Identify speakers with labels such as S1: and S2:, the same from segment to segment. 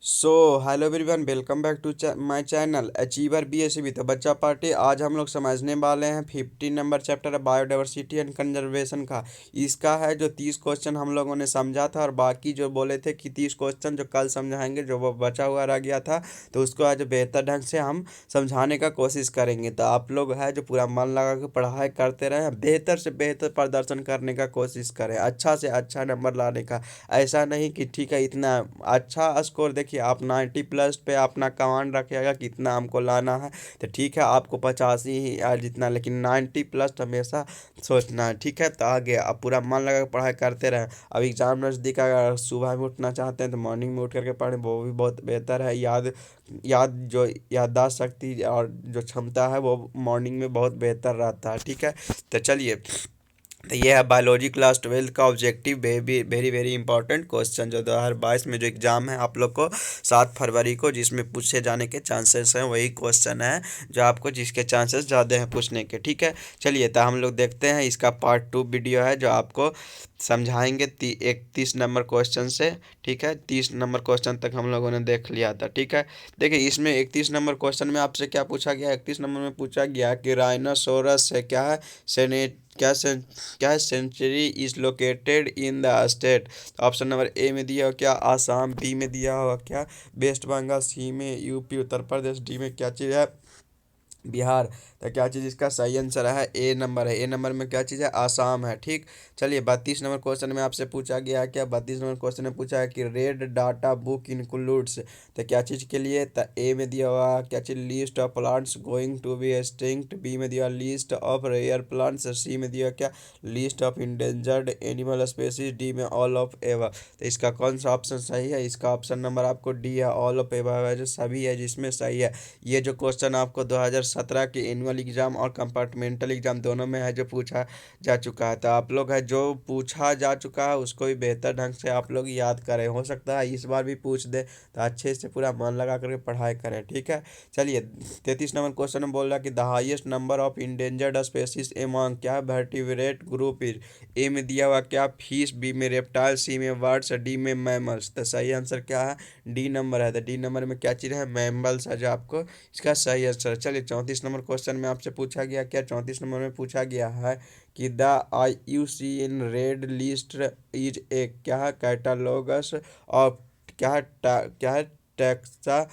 S1: So hello everyone, welcome back to my channel achiever BSB. तो बच्चा party, आज हम लोग समझने वाले हैं 15 नंबर चैप्टर है बायोडाइवर्सिटी एंड कंजर्वेशन का। इसका है जो 30 क्वेश्चन हम लोगों ने समझा था, और बाकी जो बोले थे कि 30 क्वेश्चन जो कल समझाएंगे, जो वो बचा हुआ रह गया था, तो उसको आज बेहतर ढंग से हम समझाने का कोशिश करेंगे। तो आप लोग है जो पूरा मन लगा के पढ़ाई करते रहें, बेहतर से बेहतर प्रदर्शन करने का कोशिश करें, अच्छा से अच्छा नंबर लाने का। ऐसा नहीं कि ठीक है इतना अच्छा स्कोर, देखिए आप 90+ पे अपना कमांड रखिएगा कितना हमको लाना है, तो ठीक है आपको 85 ही या जितना, लेकिन 90+ हमेशा सोचना है, ठीक है। तो आगे आप पूरा मन लगा के पढ़ाई करते रहें। अब एग्जाम नज़दीक, अगर सुबह में उठना चाहते हैं तो मॉर्निंग में उठ करके पढ़ें, वो भी बहुत बेहतर है। याददाश्त शक्ति और जो क्षमता है वो मॉर्निंग में बहुत बेहतर रहता है, ठीक है। तो चलिए, तो ये है बायोलॉजी क्लास 12 का objective, very very very important question जो 2022 में जो एग्जाम है आप लोग को 7 फरवरी को, जिसमें पूछे जाने के चांसेस हैं, वही क्वेश्चन है जो आपको जिसके चांसेस ज़्यादा हैं पूछने के, ठीक है। चलिए, तो हम लोग देखते हैं, इसका पार्ट 2 वीडियो है जो आपको समझाएंगे 31 नंबर क्वेश्चन से, ठीक है। 30 नंबर क्वेश्चन तक हम लोगों ने देख लिया था, ठीक है। देखिए, इसमें 31 नंबर क्वेश्चन में आपसे क्या पूछा गया, 31 नंबर में पूछा गया कि राइनोसोरस है क्या है, सेनेट क्या है, sanctuary is located in the state. Option number A में दिया हो क्या आसाम, बी में दिया होगा क्या वेस्ट बंगाल, सी में यूपी उत्तर प्रदेश, डी में क्या चीज़ है बिहार। तो क्या चीज़ इसका सही आंसर है, ए नंबर है। ए नंबर में क्या चीज़ है, आसाम है, ठीक। चलिए, 32 नंबर क्वेश्चन में आपसे पूछा गया है क्या, 32 नंबर क्वेश्चन में पूछा है कि रेड डाटा बुक इंक्लूड्स, तो क्या चीज़ के लिए, तो ए में दिया हुआ क्या चीज़, list of plants going to be extinct, B में दिया list of rare plants, C में दिया क्या list of endangered animal species, D में ऑल ऑफ एवर। तो इसका कौन सा ऑप्शन सही है, इसका ऑप्शन नंबर आपको डी है, ऑल ऑफ एवर है जो सभी है जिसमें सही है। ये जो क्वेश्चन आपको 2017 के एनुअल एग्ज़ाम और कंपार्टमेंटल एग्ज़ाम दोनों में है जो पूछा जा चुका है। तो आप लोग है जो पूछा जा चुका है उसको भी बेहतर ढंग से आप लोग याद करें, हो सकता है इस बार भी पूछ दे, तो अच्छे से पूरा मन लगा करके पढ़ाई करें, ठीक है। चलिए, 33 नंबर क्वेश्चन में बोल रहा है कि the highest number of endangered species among क्या वर्टिब्रेट ग्रुप इज। ए में दिया हुआ क्या फिश, बी में रेप्टाइल, सी में बर्ड्स, डी में मैमल्स। तो सही आंसर क्या है, डी नंबर है। तो डी नंबर में क्या चीज़ है, मैमल्स है जो आपको इसका सही आंसर। चलिए, 34 नंबर क्वेश्चन में आपसे पूछा गया क्या, 34 नंबर में पूछा गया है कि the IUCN red list is a क्या है कैटालॉगस ऑफ क्या है टैक्सा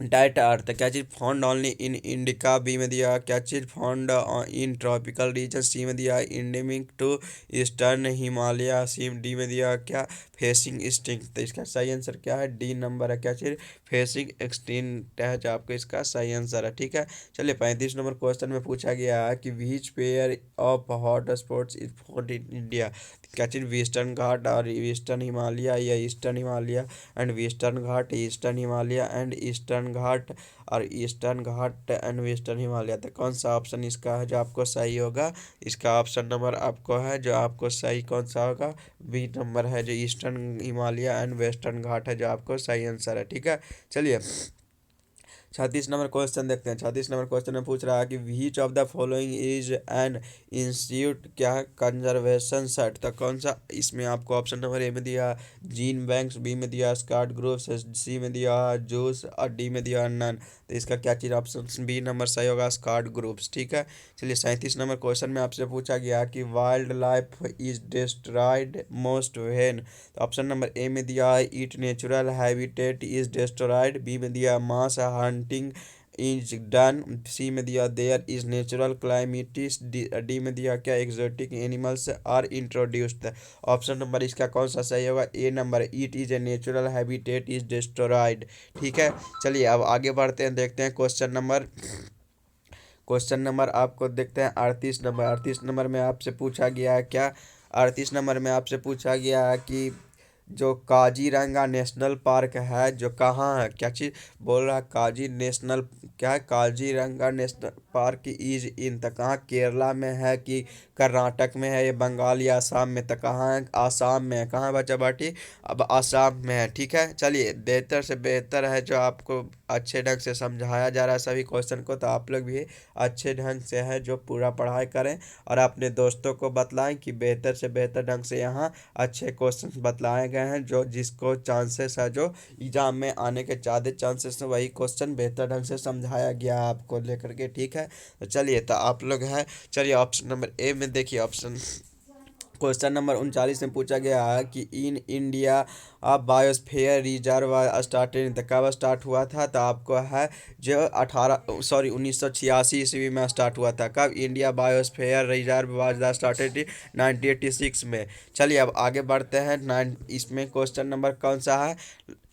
S1: डाइट अर्थ। क्या चीज़ found only in India, B में दिया क्या चीज़ found in tropical region, C में दिया endemic to eastern Himalaya, C D में दिया क्या फेसिंग एक्सटिंक्ट। तो इसका सही आंसर क्या है, डी नंबर है। क्या चीज़ फेसिंग एक्सटिंक्ट है जो आपको इसका सही आंसर है, ठीक है। चलिए, 35 नंबर क्वेश्चन में पूछा गया है कि which pair of hotspots is found in India. क्या चीज़ वेस्टर्न घाट और वेस्टर्न हिमालय, या eastern Himalaya and western Ghat, eastern Himalaya and eastern Ghat, और eastern Ghat and western Himalaya. तो कौन सा ऑप्शन इसका है जो आपको सही होगा, इसका ऑप्शन नंबर आपको है जो आपको सही कौन सा होगा, बी नंबर है जो ईस्टर्न हिमालय एंड वेस्टर्न घाट है जो आपको सही आंसर है, ठीक है। चलिए, 36 नंबर क्वेश्चन देखते हैं। 36 नंबर क्वेश्चन में पूछ रहा है कि which of the following is an institute क्या है कंजर्वेशन सेट। तो कौन सा इसमें आपको ऑप्शन नंबर ए में दिया जीन बैंक्स, बी में दिया स्कॉट ग्रुप्स, सी में दिया जूस, और डी में दिया नन। तो इसका क्या चीज़ ऑप्शन बी नंबर सही होगा, स्कॉट ग्रुप्स, ठीक है। चलिए, 37 नंबर क्वेश्चन में आपसे पूछा गया कि wildlife is destroyed most when. तो ऑप्शन नंबर ए में दिया है it natural habitat is destroyed, B में दिया mass hunting is done, C में दिया there is natural calamities, D में दिया क्या exotic animals are introduced. Option number इसका कौन सा सही होगा, A number it is a natural habitat is destroyed, ठीक है। चलिए, अब आगे बढ़ते हैं, देखते हैं क्वेश्चन नंबर आपको देखते हैं 38 नंबर। 38 नंबर में आपसे पूछा गया है क्या, 38 नंबर में आपसे पूछा गया है कि जो काजीरंगा नेशनल पार्क है जो कहाँ है, क्या चीज़ बोल रहा है, काजी नेशनल क्या है, Kaziranga national park is in, तो कहाँ केरला में है कि कर्नाटक में है, ये बंगाल या आसाम में, तो कहाँ है, आसाम में है। कहाँ है बच्चा बाटी, अब आसाम में है, ठीक है। चलिए, बेहतर से बेहतर है जो आपको अच्छे ढंग से समझाया जा रहा है सभी क्वेश्चन को, तो आप लोग भी अच्छे ढंग से है जो पूरा पढ़ाई करें और अपने दोस्तों को बतलाएं कि बेहतर से बेहतर ढंग से यहाँ अच्छे क्वेश्चन बतलाए गए हैं, जो जिसको चांसेस है जो एग्जाम में आने के ज़्यादा चांसेस है वही क्वेश्चन बेहतर ढंग से समझाया गया है आपको लेकर के। ठीक है, तो चलिए, तो आप लोग हैं, चलिए ऑप्शन नंबर ए में देखिए। ऑप्शन क्वेश्चन नंबर 39 में पूछा गया है कि in India biosphere reserve started, तो कब स्टार्ट हुआ था, तो आपको है जो 1986 ईस्वी में स्टार्ट हुआ था। कब? India biosphere reserve was started 1986 में। चलिए अब आगे बढ़ते हैं। इसमें क्वेश्चन नंबर कौन सा है,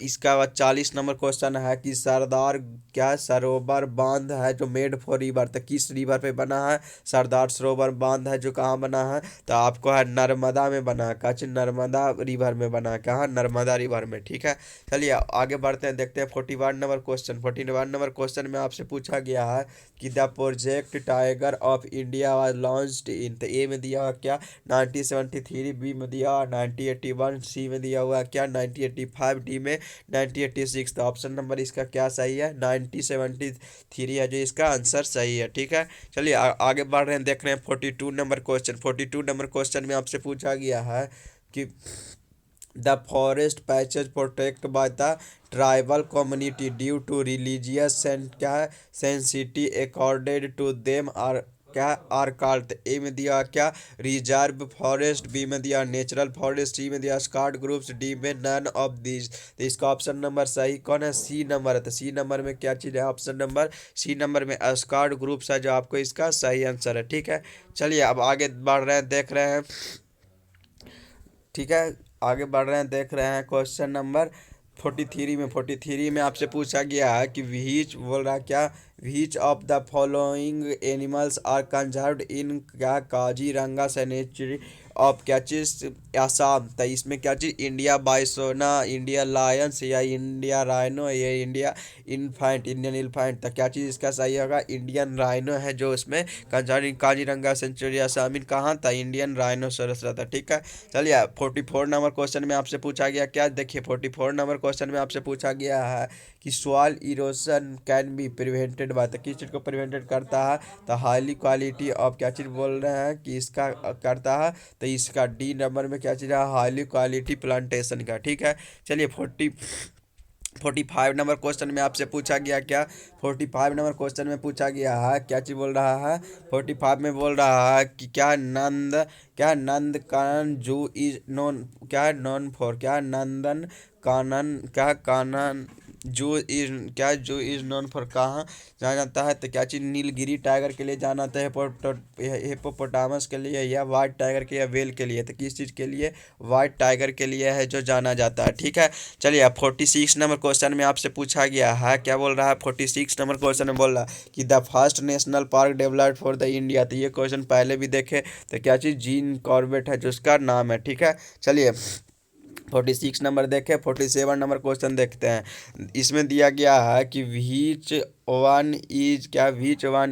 S1: इसका 40 नंबर क्वेश्चन है कि सरदार क्या सरोवर बांध है जो मेड फॉर रिवर, तो किस रिवर पे बना है? सरदार सरोवर बांध है जो कहाँ बना है, तो आपको है नर्मदा में बना है। कच्छ नर्मदा रिवर में बना है, कहाँ? नर्मदा रिवर में। ठीक है, चलिए आगे बढ़ते हैं, देखते हैं 41 नंबर क्वेश्चन। 41 नंबर क्वेश्चन में आपसे पूछा गया है कि the project tiger of India was launched in, तो ए में दिया हुआ क्या? 1973, बी में दिया हुआ 1981, सी में दिया हुआ क्या? 1985, डी में 1986। तो ऑप्शन नंबर इसका क्या सही है? 1973 है जो इसका आंसर सही है। ठीक है, चलिए आगे बढ़ रहे हैं, देख रहे हैं 42 नंबर क्वेश्चन। 42 नंबर क्वेश्चन में आपसे पूछा गया है कि the forest patches protect by the tribal community due to religious क्या है sanctity accorded to them are क्या आर कॉल्ड। ए में दिया क्या? रिजर्व फॉरेस्ट, बी में दिया नेचुरल फॉरेस्ट, सी में दिया स्कार्ड ग्रुप्स, डी में नन ऑफ दिस। तो इसका ऑप्शन नंबर सही कौन है? सी नंबर है। तो सी नंबर में क्या चीज़ है? ऑप्शन नंबर सी नंबर में स्कार्ड ग्रुप्स है जो आपको इसका सही आंसर है। ठीक है, चलिए अब आगे बढ़ रहे हैं, देख रहे हैं। ठीक है, आगे बढ़ रहे हैं, देख रहे हैं क्वेश्चन नंबर 43 में आपसे पूछा गया है कि व्हिच बोल रहा है क्या? Which of the following animals are conserved in क्या काजीरंगा सेंचुरी ऑफ क्या चीज आसाम। तो इसमें क्या चीज? इंडिया बाइसोना, इंडिया लायंस, या इंडिया राइनो, या इंडिया इनफैंट, इंडियन इन्फैंट। तो क्या चीज़ इसका सही होगा? इंडियन राइनो है जो इसमें कंजर्व काजीरंगा सेंचुरी आसाम कहाँ था? इंडियन राइनोसोरस रहता। ठीक है, चलिए 44 नंबर क्वेश्चन में आपसे पूछा गया क्या? देखिए 44 नंबर क्वेश्चन में आपसे पूछा गया है कि soil erosion can be prevented by, तो किस चीज़ को प्रिवेंटेड करता है? तो हाईली क्वालिटी ऑफ क्या चीज़ बोल रहे हैं कि इसका करता है, तो इसका डी नंबर में क्या चीज़ है? हाईली क्वालिटी प्लांटेशन का। ठीक है, चलिए 45 नंबर क्वेश्चन में आपसे पूछा गया क्या? 45 नंबर क्वेश्चन में पूछा गया है क्या चीज़ बोल रहा है? 45 में बोल रहा है कि क्या नंद कानन जू इज नोन क्या नोन फॉर क्या नंदन कानन क्या कानन जू इज नोन फॉर कहाँ जाना जाता है? तो क्या चीज़? नीलगिरी टाइगर के लिए जाना जाता है, हिपोपोटामस के लिए, या वाइट टाइगर के, या वेल के लिए। तो किस चीज़ के लिए? वाइट टाइगर के लिए है जो जाना जाता है। ठीक है, चलिए अब 46 नंबर क्वेश्चन में आपसे पूछा गया है क्या बोल रहा है? 46 नंबर क्वेश्चन में बोल रहा है कि the first national park developed for the India. तो ये क्वेश्चन पहले भी देखे, तो क्या चीज़? जीन कॉर्बेट है जो उसका नाम है। ठीक है, चलिए 46 नंबर देखें। 47 नंबर क्वेश्चन देखते हैं। इसमें दिया गया है कि व्हिच वन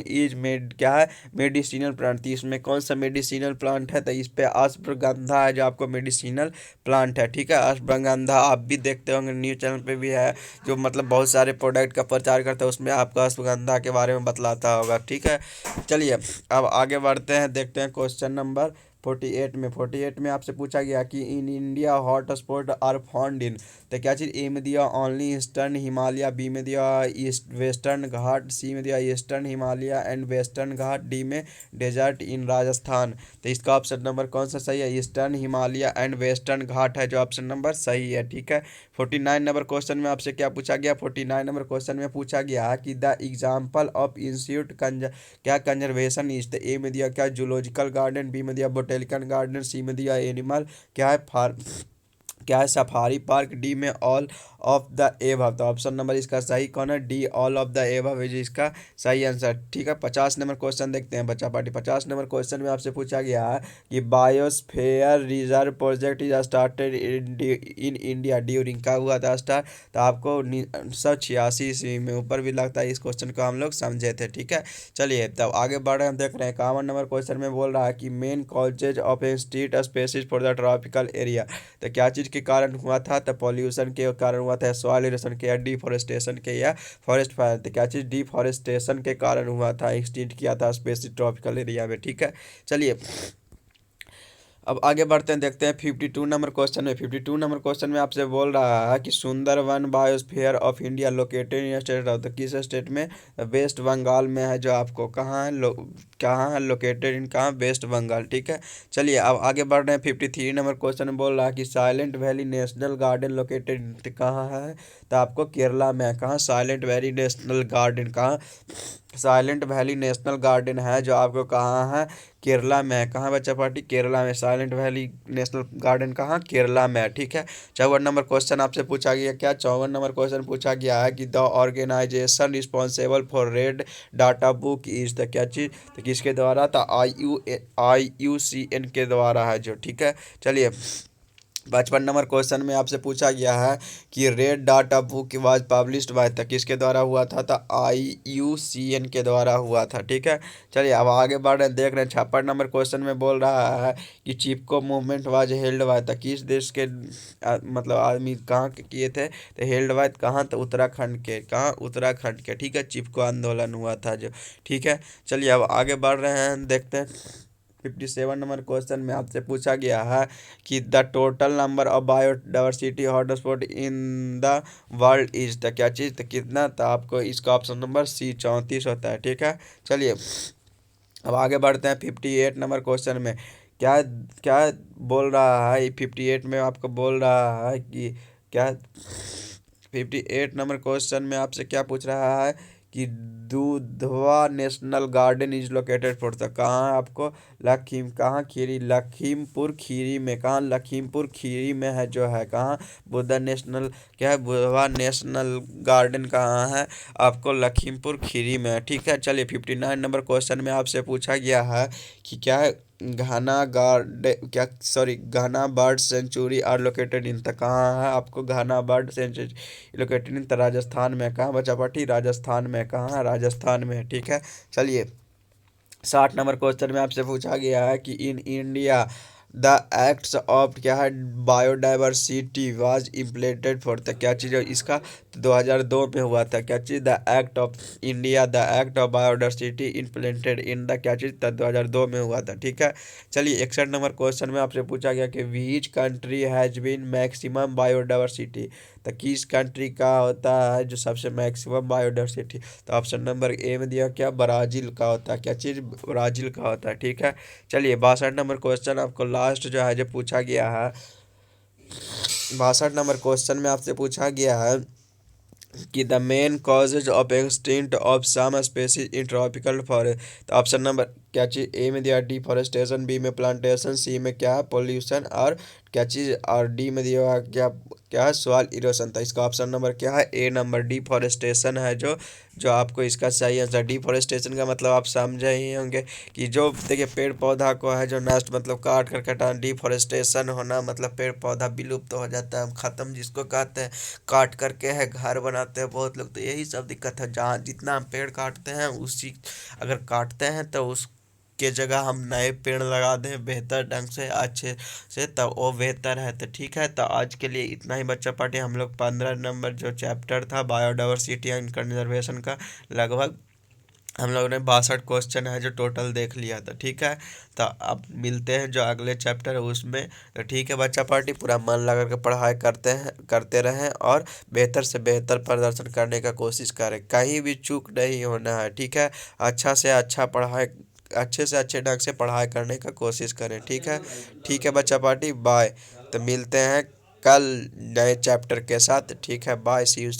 S1: इज मेड क्या है? Medicinal plant. तो इसमें कौन सा मेडिसिनल प्लांट है? तो इस पे अश्वगंधा है जो आपको मेडिसिनल प्लांट है। ठीक है, अश्वगंधा आप भी देखते होंगे, न्यूज चैनल पे भी है जो मतलब बहुत सारे प्रोडक्ट का प्रचार करता है, उसमें आपको अश्वगंधा के बारे में बतलाता होगा। ठीक है, चलिए अब आगे बढ़ते हैं, देखते हैं क्वेश्चन नंबर 48 में आपसे पूछा गया कि in India hot spot are found in. तो क्या चीज़? ए में दिया ओनली ईस्टर्न हिमालय, बी में दिया ईस्ट वेस्टर्न घाट, सी में दिया eastern Himalaya and western Ghat, D में डेजर्ट इन राजस्थान। तो इसका ऑप्शन नंबर कौन सा सही है? ईस्टर्न हिमालय एंड वेस्टर्न घाट है जो ऑप्शन नंबर सही है। ठीक है, 49 नंबर क्वेश्चन में आपसे क्या पूछा गया? 49 नंबर क्वेश्चन में पूछा गया कि द एग्जाम्पल ऑफ इंस्टीट्यूट क्या कंजर्वेशन इज। तो ए में दिया क्या? जूलॉजिकल गार्डन, बी में दिया बोटेनिकल गार्डन, सी में दिया एनिमल क्या है सफारी पार्क, डी में ऑल ऑफ द एबव। तो ऑप्शन नंबर इसका सही कौन है? D all of the above है जो इसका सही आंसर। ठीक है, 50 नंबर क्वेश्चन देखते हैं बच्चा पार्टी। 50 नंबर क्वेश्चन में आपसे पूछा गया है कि biosphere reserve project is started in India during, कब हुआ था स्टार्ट? तो आपको 1986 ईस्वी में। ऊपर भी लगता है इस क्वेश्चन को हम लोग समझे थे। ठीक है, चलिए तब आगे बढ़ रहे हैं, हम देख रहे हैं 51 नंबर क्वेश्चन में बोल रहा है कि मेन कॉजेज ऑफ इंस्टीट species for the tropical area. तो क्या चीज़ के कारण हुआ था? तो पॉल्यूशन के कारण हुआ था, सॉइल इरोशन के, या डिफॉरेस्टेशन के, या फॉरेस्ट फायर? तो क्या चीज़ डिफॉरेस्टेशन के कारण हुआ था, एक्सटिंक्ट किया था स्पेसिफिक ट्रॉपिकल एरिया में। ठीक है, चलिए अब आगे बढ़ते हैं, देखते हैं 52 नंबर क्वेश्चन में। 52 नंबर क्वेश्चन में आपसे बोल रहा है कि Sundarban biosphere of India located in state of, तो किस स्टेट में? वेस्ट बंगाल में है, जो आपको कहाँ है कहाँ है लोकेटेड इन, कहाँ? वेस्ट बंगाल। ठीक है, चलिए अब आगे बढ़ रहे हैं। 53 नंबर क्वेश्चन में बोल रहा है कि silent valley national garden located कहाँ है? तो आपको केरला में है। कहाँ? साइलेंट वैली नेशनल गार्डन कहाँ? साइलेंट वैली नेशनल गार्डन है जो आपको कहाँ है? केरला में है। कहाँ बच्चा पार्टी? केरला में। साइलेंट वैली नेशनल गार्डन कहाँ? केरला में है। ठीक है, 54 नंबर क्वेश्चन आपसे पूछा गया, क्या 54 नंबर क्वेश्चन पूछा गया है कि the organisation responsible for red data book is, the क्या चीज़? तो किसके द्वारा था? IUCN के द्वारा है जो। ठीक है, चलिए 55 नंबर क्वेश्चन में आपसे पूछा गया है कि red data book was published by, तक किसके द्वारा हुआ था? तो IUCN के द्वारा हुआ था। ठीक है, चलिए अब आगे बढ़ रहे हैं, देख रहे हैं 56 नंबर क्वेश्चन में बोल रहा है कि चिपको मूवमेंट वाज हेल्ड बाय, तक किस देश के मतलब आदमी कहाँ के किए थे? तो हेल्ड बाय कहाँ? तो उत्तराखंड के। कहाँ? उत्तराखंड के। ठीक है, चिपको आंदोलन हुआ था जो। ठीक है, चलिए अब आगे बढ़ रहे हैं, देखते हैं 57 नंबर क्वेश्चन में आपसे पूछा गया है कि the total number of biodiversity hotspot in the world is, the क्या चीज़? तो कितना? तो आपको इसका ऑप्शन नंबर सी 34 होता है। ठीक है, चलिए अब आगे बढ़ते हैं 58 नंबर क्वेश्चन में। क्या क्या बोल रहा है? 58 में आपको बोल रहा है कि क्या? 58 नंबर क्वेश्चन में आपसे क्या पूछ रहा है कि Dudhwa national garden is located for, तो कहाँ है आपको? कहाँ? खीरी, लखीमपुर खीरी में। कहाँ? लखीमपुर खीरी में है जो है। कहाँ? बुद्धा नेशनल क्या है? बुधवा नेशनल गार्डन कहाँ है? आपको लखीमपुर खीरी में है। ठीक है, चलिए 59 नंबर क्वेश्चन में आपसे पूछा गया है कि क्या है? घाना गार्ड क्या sorry Ghana bird sanctuary are located in, तो कहाँ है आपको? Ghana bird sanctuary located in, तो राजस्थान में। कहाँ बचा पाठी? राजस्थान में। कहाँ है? राजस्थान में। ठीक है, चलिए 60 नंबर क्वेश्चन में आपसे पूछा गया है कि in India the acts of क्या है? बायोडाइवर्सिटी वाज इम्प्लीमेंटेड फॉर, तो क्या चीज़ है इसका? तो 2002 में हुआ था। क्या चीज़? The act of India, the act of biodiversity implemented in the क्या चीज़? तो 2002 में हुआ था। ठीक है, चलिए 61 नंबर क्वेश्चन में आपसे पूछा गया कि which country has been maximum biodiversity, तो किस कंट्री का होता है जो सबसे मैक्सिमम बायोडाइवर्सिटी? तो ऑप्शन नंबर ए में दिया क्या? ब्राज़ील का होता है। क्या चीज़? ब्राज़ील का होता है। ठीक है, चलिए 62 नंबर क्वेश्चन आपको लास्ट जो है जो पूछा गया है। 62 नंबर क्वेश्चन में आपसे पूछा गया है कि the main causes of extinct of some species in tropical forest, तो ऑप्शन नंबर क्या चीज़? ए में दिया डिफॉरेस्टेशन, बी में प्लांटेशन, सी में क्या है? पोल्यूशन, और क्या चीज़? और डी में दिया हुआ क्या क्या है? Soil erosion. तो इसका ऑप्शन नंबर क्या है? ए नंबर डिफॉरेस्टेशन है जो जो आपको इसका सही आंसर। डिफॉरेस्टेशन का मतलब आप समझे ही होंगे कि जो देखिए पेड़ पौधा को है जो नष्ट मतलब काट कर कटाना, डिफॉरेस्टेशन होना मतलब पेड़ पौधा विलुप्त हो जाता है, ख़त्म जिसको कहते हैं। काट करके है घर बनाते हैं बहुत लोग, तो यही सब दिक्कत है। जहाँ जितना हम पेड़ काटते हैं उसी अगर काटते हैं तो उस के जगह हम नए पेड़ लगा दें बेहतर ढंग से अच्छे से, तब वो बेहतर है। तो ठीक है, तो आज के लिए इतना ही बच्चा पार्टी। हम लोग 15 नंबर जो चैप्टर था बायोडाइवर्सिटी एंड कंजर्वेशन का, लगभग हम लोगों ने 62 क्वेश्चन है जो टोटल देख लिया था। ठीक है, तो अब मिलते हैं जो अगले चैप्टर है उसमें। तो ठीक है बच्चा पार्टी, पूरा मन लगा कर पढ़ाई करते रहें और बेहतर से बेहतर प्रदर्शन करने का कोशिश करें, कहीं भी चूक नहीं होना है। ठीक है, अच्छा से अच्छा पढ़ाई, अच्छे से अच्छे ढंग से पढ़ाई करने का कोशिश करें। ठीक है, ठीक है बच्चा पार्टी, बाय। तो मिलते हैं कल नए चैप्टर के साथ। ठीक है, बाय, सी यू।